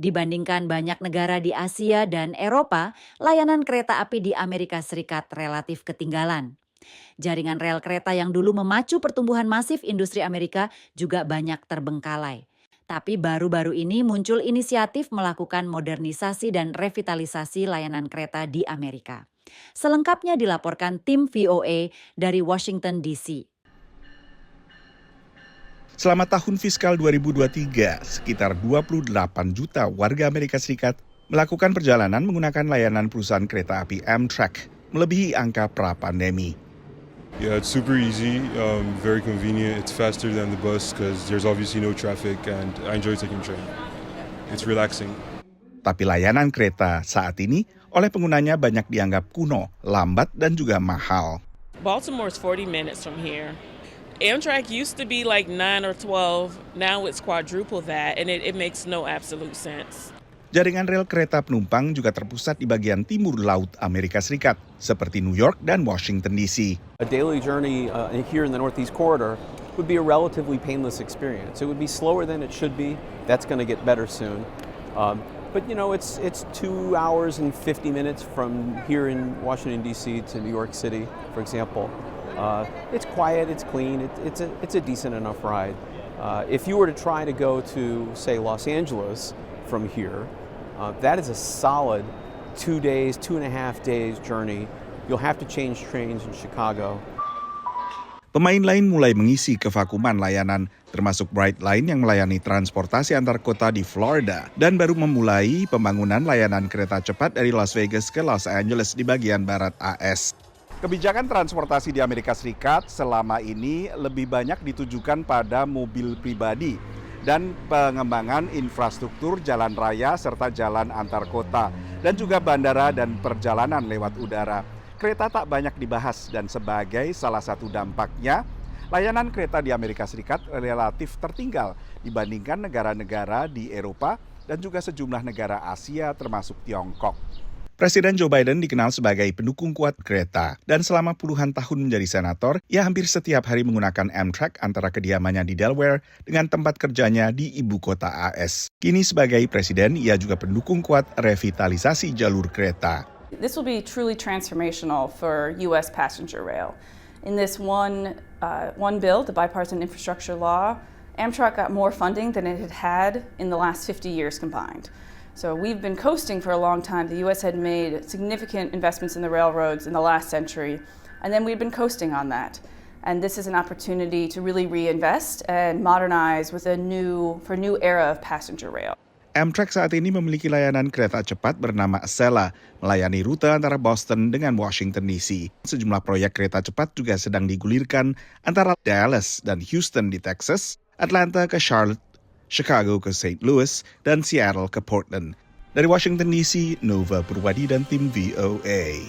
Dibandingkan banyak negara di Asia dan Eropa, layanan kereta api di Amerika Serikat relatif ketinggalan. Jaringan rel kereta yang dulu memacu pertumbuhan masif industri Amerika juga banyak terbengkalai. Tapi baru-baru ini muncul inisiatif melakukan modernisasi dan revitalisasi layanan kereta di Amerika. Selengkapnya dilaporkan tim VOA dari Washington DC. Selama tahun fiskal 2023, sekitar 28 juta warga Amerika Serikat melakukan perjalanan menggunakan layanan perusahaan kereta api Amtrak, melebihi angka pra-pandemi. Yeah, it's super easy, very convenient. It's faster than the bus because there's obviously no traffic and I enjoy taking train. It's relaxing. Tapi layanan kereta saat ini oleh penggunanya banyak dianggap kuno, lambat dan juga mahal. Baltimore's 40 minutes from here. Amtrak used to be like 9 or 12. Now it's quadruple that and it makes no absolute sense. Jaringan rel kereta penumpang juga terpusat di bagian timur laut Amerika Serikat, seperti New York dan Washington DC. A daily journey here in the Northeast Corridor would be a relatively painless experience. It would be slower than it should be. That's going to get better soon. But you know, it's 2 hours and 50 minutes from here in Washington D.C. to New York City, for example. It's quiet, it's clean, it's a decent enough ride. If you were to try to go to, say, Los Angeles from here, that is a solid 2 days, 2.5 days journey. You'll have to change trains in Chicago. Pemain lain mulai mengisi kevakuman layanan, termasuk Brightline yang melayani transportasi antar kota di Florida dan baru memulai pembangunan layanan kereta cepat dari Las Vegas ke Los Angeles di bagian barat AS. Kebijakan transportasi di Amerika Serikat selama ini lebih banyak ditujukan pada mobil pribadi dan pengembangan infrastruktur jalan raya serta jalan antar kota dan juga bandara dan perjalanan lewat udara. Kereta tak banyak dibahas dan sebagai salah satu dampaknya, layanan kereta di Amerika Serikat relatif tertinggal dibandingkan negara-negara di Eropa dan juga sejumlah negara Asia termasuk Tiongkok. Presiden Joe Biden dikenal sebagai pendukung kuat kereta dan selama puluhan tahun menjadi senator, ia hampir setiap hari menggunakan Amtrak antara kediamannya di Delaware dengan tempat kerjanya di ibu kota AS. Kini sebagai presiden, ia juga pendukung kuat revitalisasi jalur kereta. This will be truly transformational for U.S. passenger rail. In this one bill, the Bipartisan Infrastructure Law, Amtrak got more funding than it had in the last 50 years combined. So we've been coasting for a long time. The U.S. had made significant investments in the railroads in the last century, and then we've been coasting on that. And this is an opportunity to really reinvest and modernize with a new era of passenger rail. Amtrak saat ini memiliki layanan kereta cepat bernama Acela, melayani rute antara Boston dengan Washington DC. Sejumlah proyek kereta cepat juga sedang digulirkan antara Dallas dan Houston di Texas, Atlanta ke Charlotte, Chicago ke St. Louis, dan Seattle ke Portland. Dari Washington DC, Nova Purwadi dan tim VOA.